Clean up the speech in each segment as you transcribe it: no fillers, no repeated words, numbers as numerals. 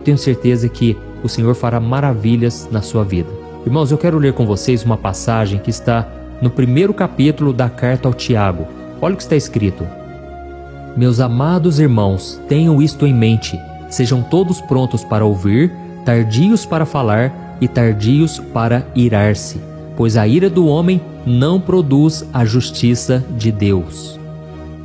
tenho certeza que o Senhor fará maravilhas na sua vida. Irmãos, eu quero ler com vocês uma passagem que está no primeiro capítulo da carta ao Tiago. Olha o que está escrito: Meus amados irmãos, tenham isto em mente, sejam todos prontos para ouvir, tardios para falar e tardios para irar-se, pois a ira do homem não produz a justiça de Deus.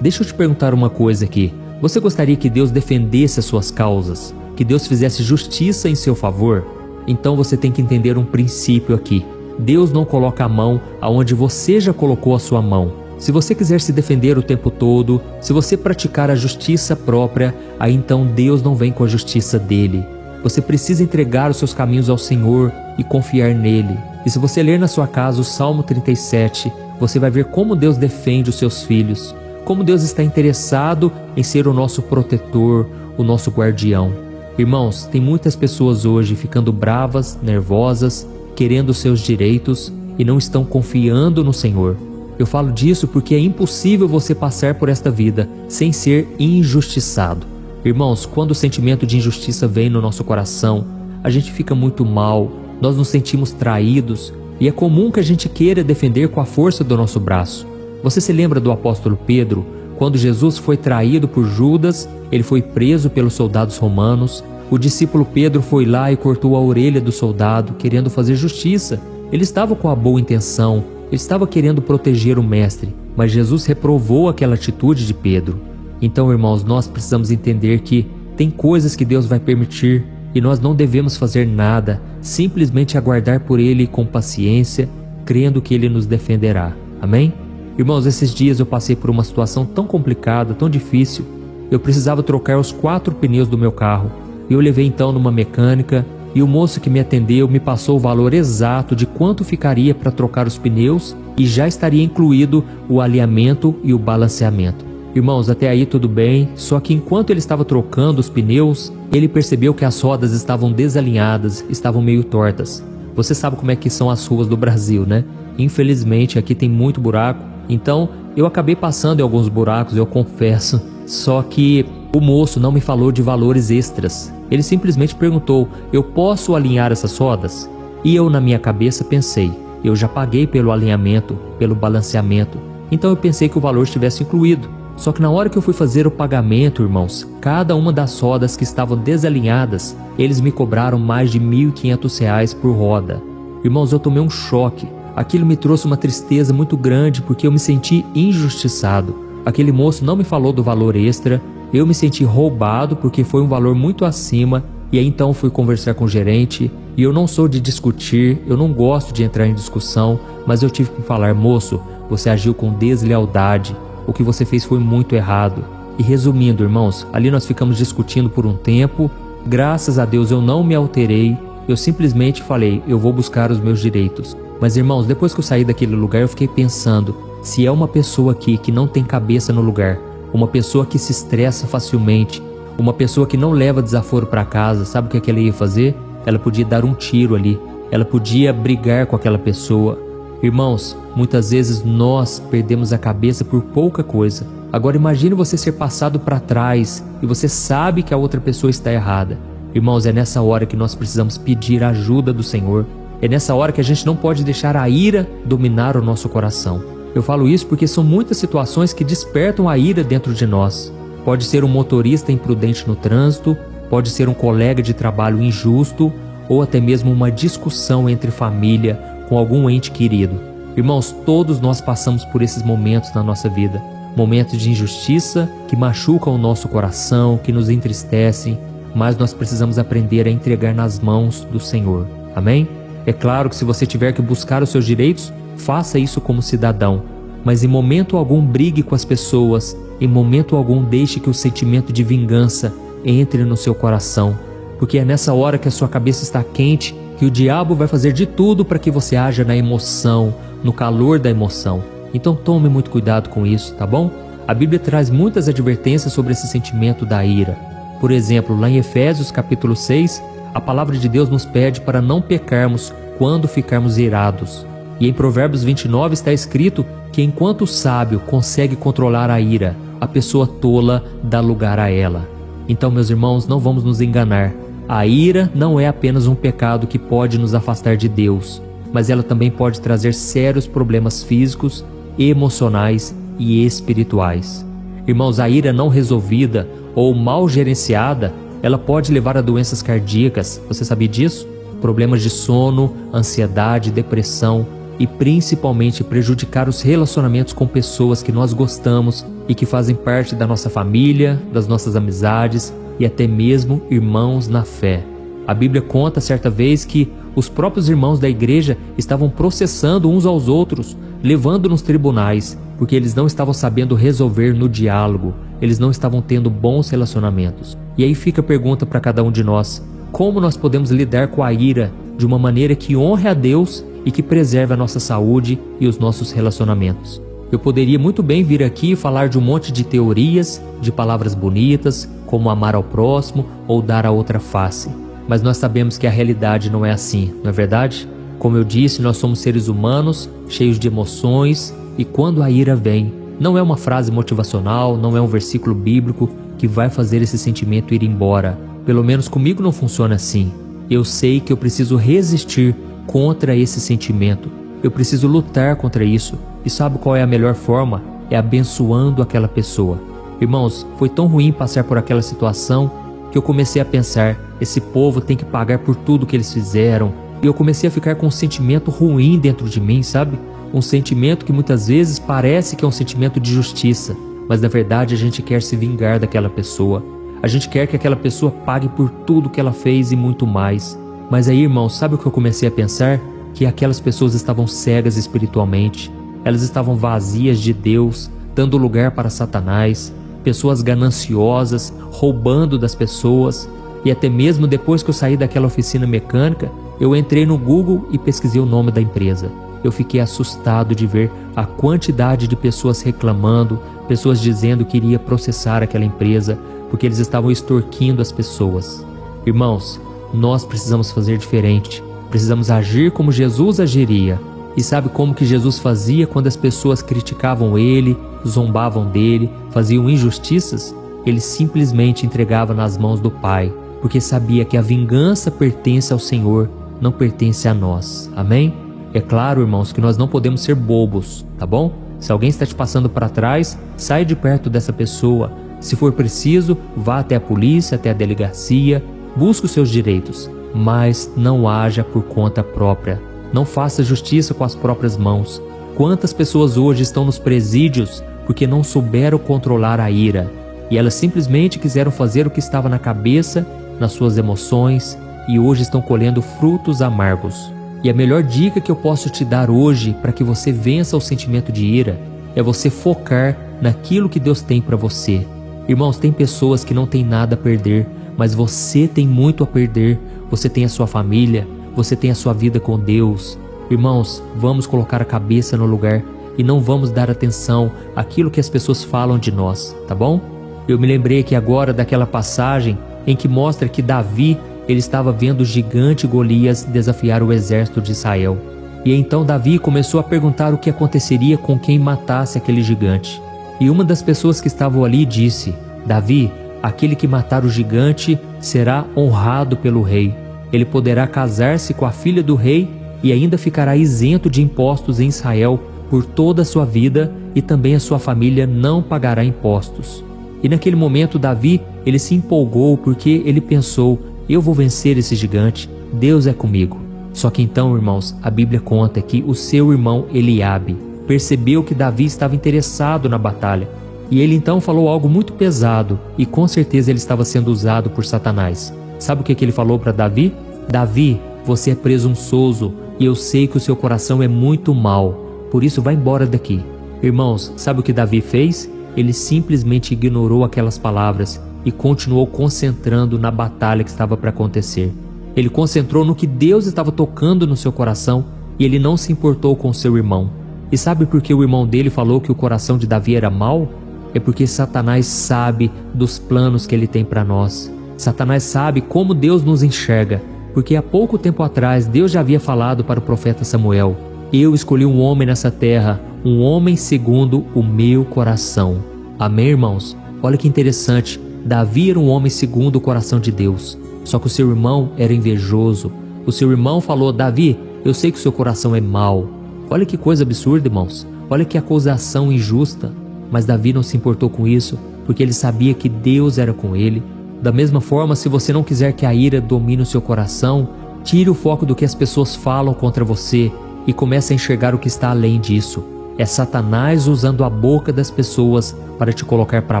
Deixa eu te perguntar uma coisa aqui. Você gostaria que Deus defendesse as suas causas? Que Deus fizesse justiça em seu favor? Então você tem que entender um princípio aqui. Deus não coloca a mão aonde você já colocou a sua mão. Se você quiser se defender o tempo todo, se você praticar a justiça própria, aí então Deus não vem com a justiça dele. Você precisa entregar os seus caminhos ao Senhor e confiar nele. E se você ler na sua casa o Salmo 37, você vai ver como Deus defende os seus filhos, como Deus está interessado em ser o nosso protetor, o nosso guardião. Irmãos, tem muitas pessoas hoje ficando bravas, nervosas, querendo os seus direitos e não estão confiando no Senhor. Eu falo disso porque é impossível você passar por esta vida sem ser injustiçado. Irmãos, quando o sentimento de injustiça vem no nosso coração, a gente fica muito mal, nós nos sentimos traídos e é comum que a gente queira defender com a força do nosso braço. Você se lembra do apóstolo Pedro? Quando Jesus foi traído por Judas, ele foi preso pelos soldados romanos. O discípulo Pedro foi lá e cortou a orelha do soldado, querendo fazer justiça. Ele estava com a boa intenção, ele estava querendo proteger o mestre, mas Jesus reprovou aquela atitude de Pedro. Então, irmãos, nós precisamos entender que tem coisas que Deus vai permitir e nós não devemos fazer nada, simplesmente aguardar por Ele com paciência, crendo que Ele nos defenderá. Amém? Irmãos, esses dias eu passei por uma situação tão complicada, tão difícil. Eu precisava trocar os 4 pneus do meu carro. Eu levei então numa mecânica e o moço que me atendeu me passou o valor exato de quanto ficaria para trocar os pneus e já estaria incluído o alinhamento e o balanceamento. Irmãos, até aí tudo bem, só que enquanto ele estava trocando os pneus, ele percebeu que as rodas estavam desalinhadas, estavam meio tortas. Você sabe como é que são as ruas do Brasil, né? Infelizmente aqui tem muito buraco, então eu acabei passando em alguns buracos, eu confesso. Só que o moço não me falou de valores extras. Ele simplesmente perguntou: eu posso alinhar essas rodas? E eu na minha cabeça pensei, eu já paguei pelo alinhamento, pelo balanceamento, então eu pensei que o valor estivesse incluído. Só que na hora que eu fui fazer o pagamento, irmãos, cada uma das rodas que estavam desalinhadas, eles me cobraram mais de R$ 1.500 por roda. Irmãos, eu tomei um choque. Aquilo me trouxe uma tristeza muito grande porque eu me senti injustiçado. Aquele moço não me falou do valor extra, eu me senti roubado porque foi um valor muito acima. E aí então fui conversar com o gerente e eu não sou de discutir, eu não gosto de entrar em discussão, mas eu tive que falar: moço, você agiu com deslealdade. O que você fez foi muito errado. E resumindo, irmãos, ali nós ficamos discutindo por um tempo. Graças a Deus eu não me alterei. Eu simplesmente falei: eu vou buscar os meus direitos. Mas, irmãos, depois que eu saí daquele lugar, eu fiquei pensando: se é uma pessoa aqui que não tem cabeça no lugar, uma pessoa que se estressa facilmente, uma pessoa que não leva desaforo para casa, sabe o que ela ia fazer? Ela podia dar um tiro ali. Ela podia brigar com aquela pessoa. Irmãos, muitas vezes nós perdemos a cabeça por pouca coisa. Agora imagine você ser passado para trás e você sabe que a outra pessoa está errada. Irmãos, é nessa hora que nós precisamos pedir a ajuda do Senhor. É nessa hora que a gente não pode deixar a ira dominar o nosso coração. Eu falo isso porque são muitas situações que despertam a ira dentro de nós. Pode ser um motorista imprudente no trânsito, pode ser um colega de trabalho injusto ou até mesmo uma discussão entre família com algum ente querido. Irmãos, todos nós passamos por esses momentos na nossa vida. Momentos de injustiça que machucam o nosso coração, que nos entristecem, mas nós precisamos aprender a entregar nas mãos do Senhor. Amém? É claro que se você tiver que buscar os seus direitos, faça isso como cidadão. Mas em momento algum brigue com as pessoas, em momento algum deixe que o sentimento de vingança entre no seu coração. Porque é nessa hora que a sua cabeça está quente, que o diabo vai fazer de tudo para que você haja na emoção, no calor da emoção. Então tome muito cuidado com isso, tá bom? A Bíblia traz muitas advertências sobre esse sentimento da ira. Por exemplo, lá em Efésios capítulo 6, a palavra de Deus nos pede para não pecarmos quando ficarmos irados. E em Provérbios 29 está escrito que enquanto o sábio consegue controlar a ira, a pessoa tola dá lugar a ela. Então, meus irmãos, não vamos nos enganar. A ira não é apenas um pecado que pode nos afastar de Deus, mas ela também pode trazer sérios problemas físicos, emocionais e espirituais. Irmãos, a ira não resolvida ou mal gerenciada, ela pode levar a doenças cardíacas, você sabia disso? Problemas de sono, ansiedade, depressão e principalmente prejudicar os relacionamentos com pessoas que nós gostamos e que fazem parte da nossa família, das nossas amizades e até mesmo irmãos na fé. A Bíblia conta certa vez que os próprios irmãos da igreja estavam processando uns aos outros, levando nos tribunais, porque eles não estavam sabendo resolver no diálogo, eles não estavam tendo bons relacionamentos. E aí fica a pergunta para cada um de nós: como nós podemos lidar com a ira de uma maneira que honre a Deus e que preserve a nossa saúde e os nossos relacionamentos? Eu poderia muito bem vir aqui e falar de um monte de teorias, de palavras bonitas, como amar ao próximo ou dar a outra face. Mas nós sabemos que a realidade não é assim, não é verdade? Como eu disse, nós somos seres humanos, cheios de emoções, e quando a ira vem, não é uma frase motivacional, não é um versículo bíblico que vai fazer esse sentimento ir embora. Pelo menos comigo não funciona assim. Eu sei que eu preciso resistir contra esse sentimento. Eu preciso lutar contra isso. E sabe qual é a melhor forma? É abençoando aquela pessoa. Irmãos, foi tão ruim passar por aquela situação que eu comecei a pensar: esse povo tem que pagar por tudo que eles fizeram. E eu comecei a ficar com um sentimento ruim dentro de mim, sabe? Um sentimento que muitas vezes parece que é um sentimento de justiça, mas na verdade a gente quer se vingar daquela pessoa. A gente quer que aquela pessoa pague por tudo que ela fez e muito mais. Mas aí, irmãos, sabe o que eu comecei a pensar? Que aquelas pessoas estavam cegas espiritualmente. Elas estavam vazias de Deus, dando lugar para Satanás, pessoas gananciosas, roubando das pessoas. E até mesmo depois que eu saí daquela oficina mecânica, eu entrei no Google e pesquisei o nome da empresa. Eu fiquei assustado de ver a quantidade de pessoas reclamando, pessoas dizendo que iria processar aquela empresa porque eles estavam extorquindo as pessoas. Irmãos, nós precisamos fazer diferente. Precisamos agir como Jesus agiria. E sabe como que Jesus fazia quando as pessoas criticavam ele, zombavam dele, faziam injustiças? Ele simplesmente entregava nas mãos do Pai, porque sabia que a vingança pertence ao Senhor, não pertence a nós. Amém? É claro, irmãos, que nós não podemos ser bobos, tá bom? Se alguém está te passando para trás, sai de perto dessa pessoa. Se for preciso, vá até a polícia, até a delegacia, busque os seus direitos, mas não haja por conta própria. Não faça justiça com as próprias mãos. Quantas pessoas hoje estão nos presídios porque não souberam controlar a ira? E elas simplesmente quiseram fazer o que estava na cabeça, nas suas emoções, e hoje estão colhendo frutos amargos. E a melhor dica que eu posso te dar hoje para que você vença o sentimento de ira é você focar naquilo que Deus tem para você. Irmãos, tem pessoas que não têm nada a perder, mas você tem muito a perder. Você tem a sua família, você tem a sua vida com Deus. Irmãos, vamos colocar a cabeça no lugar e não vamos dar atenção àquilo que as pessoas falam de nós, tá bom? Eu me lembrei aqui agora daquela passagem em que mostra que Davi, ele estava vendo o gigante Golias desafiar o exército de Israel. E então Davi começou a perguntar o que aconteceria com quem matasse aquele gigante. E uma das pessoas que estavam ali disse: Davi, aquele que matar o gigante será honrado pelo rei. Ele poderá casar-se com a filha do rei e ainda ficará isento de impostos em Israel por toda a sua vida, e também a sua família não pagará impostos. E naquele momento Davi, ele se empolgou porque ele pensou: eu vou vencer esse gigante, Deus é comigo. Só que então, irmãos, a Bíblia conta que o seu irmão Eliabe percebeu que Davi estava interessado na batalha. E ele então falou algo muito pesado, e com certeza ele estava sendo usado por Satanás. Sabe o que ele falou para Davi? Davi, você é presunçoso e eu sei que o seu coração é muito mau, por isso vá embora daqui. Irmãos, sabe o que Davi fez? Ele simplesmente ignorou aquelas palavras e continuou concentrando na batalha que estava para acontecer. Ele concentrou no que Deus estava tocando no seu coração e ele não se importou com seu irmão. E sabe por que o irmão dele falou que o coração de Davi era mau? É porque Satanás sabe dos planos que ele tem para nós. Satanás sabe como Deus nos enxerga, porque há pouco tempo atrás Deus já havia falado para o profeta Samuel: eu escolhi um homem nessa terra, um homem segundo o meu coração. Amém, irmãos? Olha que interessante, Davi era um homem segundo o coração de Deus. Só que o seu irmão era invejoso. O seu irmão falou: Davi, eu sei que o seu coração é mau. Olha que coisa absurda, irmãos. Olha que acusação injusta. Mas Davi não se importou com isso, porque ele sabia que Deus era com ele. Da mesma forma, se você não quiser que a ira domine o seu coração, tire o foco do que as pessoas falam contra você e comece a enxergar o que está além disso. É Satanás usando a boca das pessoas para te colocar para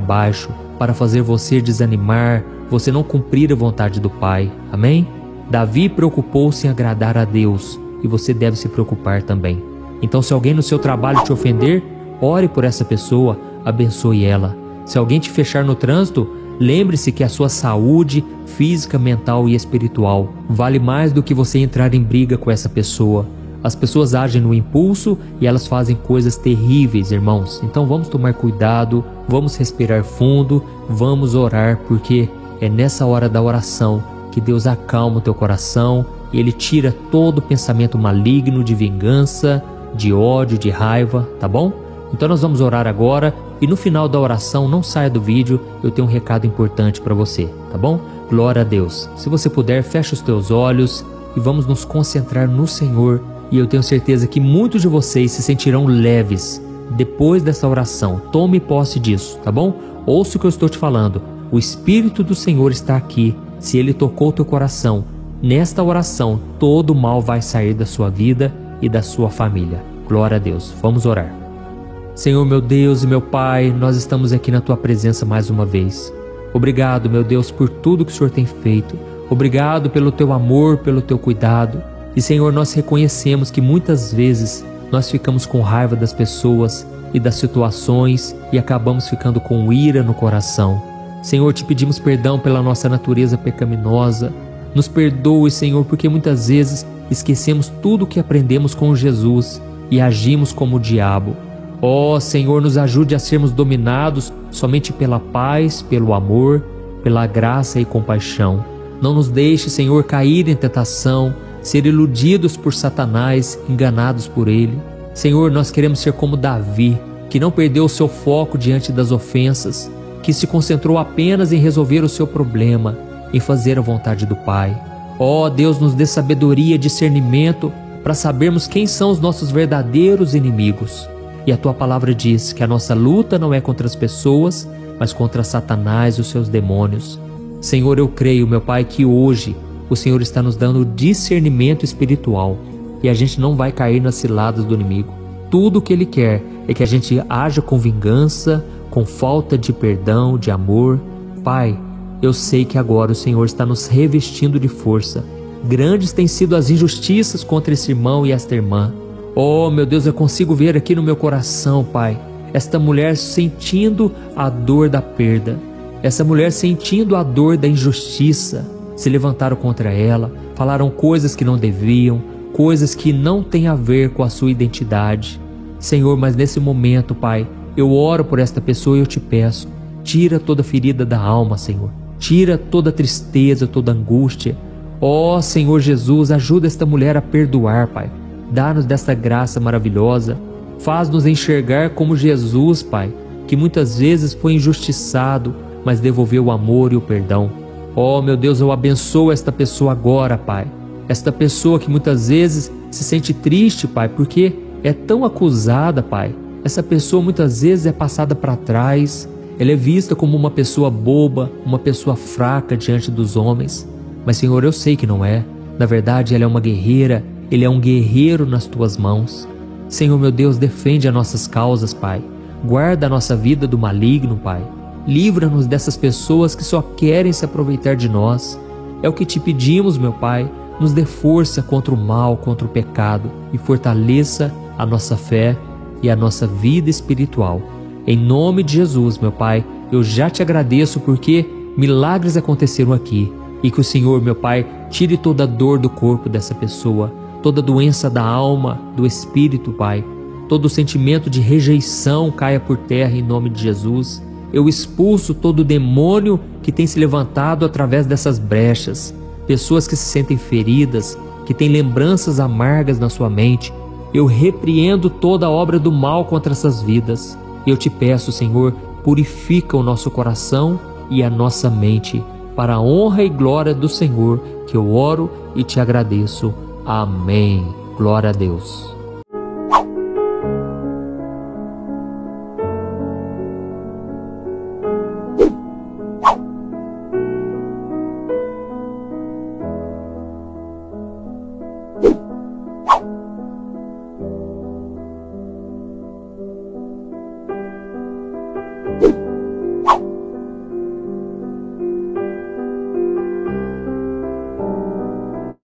baixo, para fazer você desanimar, você não cumprir a vontade do Pai. Amém? Davi preocupou-se em agradar a Deus e você deve se preocupar também. Então, se alguém no seu trabalho te ofender, ore por essa pessoa, abençoe ela. Se alguém te fechar no trânsito, lembre-se que a sua saúde física, mental e espiritual vale mais do que você entrar em briga com essa pessoa. As pessoas agem no impulso e elas fazem coisas terríveis, irmãos. Então vamos tomar cuidado, vamos respirar fundo, vamos orar, porque é nessa hora da oração que Deus acalma o teu coração e Ele tira todo pensamento maligno de vingança, de ódio, de raiva, tá bom? Então nós vamos orar agora e no final da oração, não saia do vídeo, eu tenho um recado importante para você, tá bom? Glória a Deus. Se você puder, feche os teus olhos e vamos nos concentrar no Senhor. E eu tenho certeza que muitos de vocês se sentirão leves depois dessa oração. Tome posse disso, tá bom? Ouça o que eu estou te falando. O Espírito do Senhor está aqui. Se Ele tocou o teu coração, nesta oração, todo mal vai sair da sua vida e da sua família. Glória a Deus. Vamos orar. Senhor, meu Deus e meu Pai, nós estamos aqui na Tua presença mais uma vez. Obrigado, meu Deus, por tudo que o Senhor tem feito. Obrigado pelo Teu amor, pelo Teu cuidado. E, Senhor, nós reconhecemos que muitas vezes nós ficamos com raiva das pessoas e das situações e acabamos ficando com ira no coração. Senhor, te pedimos perdão pela nossa natureza pecaminosa. Nos perdoe, Senhor, porque muitas vezes esquecemos tudo o que aprendemos com Jesus e agimos como o diabo. Ó, Senhor, nos ajude a sermos dominados somente pela paz, pelo amor, pela graça e compaixão. Não nos deixe, Senhor, cair em tentação, ser iludidos por Satanás, enganados por ele. Senhor, nós queremos ser como Davi, que não perdeu o seu foco diante das ofensas, que se concentrou apenas em resolver o seu problema, em fazer a vontade do Pai. Ó Deus, nos dê sabedoria e discernimento para sabermos quem são os nossos verdadeiros inimigos. E a Tua palavra diz que a nossa luta não é contra as pessoas, mas contra Satanás e os seus demônios. Senhor, eu creio, meu Pai, que hoje o Senhor está nos dando discernimento espiritual e a gente não vai cair nas ciladas do inimigo. Tudo o que Ele quer é que a gente haja com vingança, com falta de perdão, de amor. Pai, eu sei que agora o Senhor está nos revestindo de força. Grandes têm sido as injustiças contra esse irmão e esta irmã. Oh, meu Deus, eu consigo ver aqui no meu coração, Pai, esta mulher sentindo a dor da perda, essa mulher sentindo a dor da injustiça. Se levantaram contra ela, falaram coisas que não deviam, coisas que não têm a ver com a sua identidade. Senhor, mas nesse momento, Pai, eu oro por esta pessoa e eu te peço, tira toda ferida da alma, Senhor. Tira toda tristeza, toda angústia. Ó Senhor Jesus, ajuda esta mulher a perdoar, Pai. Dá-nos desta graça maravilhosa. Faz-nos enxergar como Jesus, Pai, que muitas vezes foi injustiçado, mas devolveu o amor e o perdão. Oh, meu Deus, eu abençoo esta pessoa agora, Pai. Esta pessoa que muitas vezes se sente triste, Pai, porque é tão acusada, Pai. Essa pessoa muitas vezes é passada para trás. Ela é vista como uma pessoa boba, uma pessoa fraca diante dos homens. Mas, Senhor, eu sei que não é. Na verdade, ela é uma guerreira. Ele é um guerreiro nas Tuas mãos. Senhor, meu Deus, defende as nossas causas, Pai. Guarda a nossa vida do maligno, Pai. Livra-nos dessas pessoas que só querem se aproveitar de nós. É o que te pedimos, meu Pai. Nos dê força contra o mal, contra o pecado e fortaleça a nossa fé e a nossa vida espiritual. Em nome de Jesus, meu Pai, eu já te agradeço porque milagres aconteceram aqui e que o Senhor, meu Pai, tire toda a dor do corpo dessa pessoa, toda doença da alma, do espírito, Pai. Todo sentimento de rejeição caia por terra em nome de Jesus. Eu expulso todo demônio que tem se levantado através dessas brechas. Pessoas que se sentem feridas, que têm lembranças amargas na sua mente. Eu repreendo toda a obra do mal contra essas vidas. Eu te peço, Senhor, purifica o nosso coração e a nossa mente. para a honra e glória do Senhor, que eu oro e te agradeço. Amém. Glória a Deus.